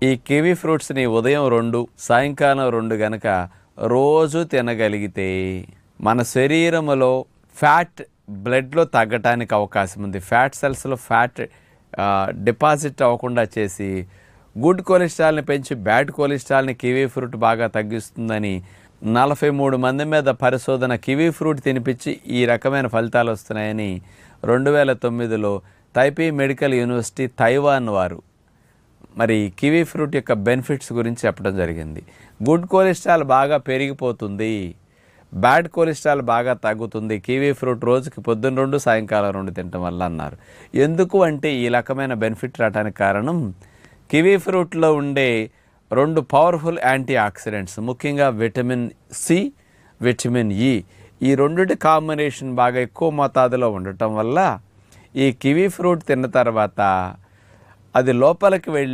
ఈ కివీ ఫ్రూట్స్ని ఉదయం 2 సాయంకాలం 2 గనక రోజు తినగలిగితే మన శరీరములో ఫ్యాట్ బ్లడ్లో తగ్గటానికి అవకాశం ఉంది. ఫ్యాట్ సెల్స్లో ఫ్యాట్ డిపాజిట్ అవ్వకుండా చేసి గుడ్ కొలెస్ట్రాల్ని పెంచి బ్యాడ్ కొలెస్ట్రాల్ని కివీ ఫ్రూట్ బాగా తగ్గిస్తుందని 43 మంది మీద పరిశోధన కివీ ఫ్రూట్ తినిపించి ఈ రకమైన ఫలితాలు వస్తున్నాయని 2009లో తైపీ మెడికల్ యూనివర్సిటీ తైవాన్ వారు మరి కివీ ఫ్రూట్ యొక్క బెనిఫిట్స్ గురించి చెప్పడం జరిగింది. గుడ్ కొలెస్ట్రాల్ బాగా పెరిగిపోతుంది, బ్యాడ్ కొలెస్ట్రాల్ బాగా తగ్గుతుంది కివీ ఫ్రూట్ రోజుకి పొద్దున్న 2 సాయంకాలం 2 తినటం వల్ల అన్నారు. ఎందుకు అంటే ఈ రకమైన బెనిఫిట్ రావడానికి కారణం కివీ ఫ్రూట్లో ఉండే 2 పవర్ఫుల్ యాంటీ ఆక్సిడెంట్స్, ముఖ్యంగా విటమిన్ సి, విటమిన్ ఈ. ఈ రెండిటి కాంబినేషన్ బాగా ఎక్కువ మోతాదులో ఉండటం వల్ల ఈ కివీ ఫ్రూట్ తిన్న తర్వాత అది లోపలికి వెళ్ళి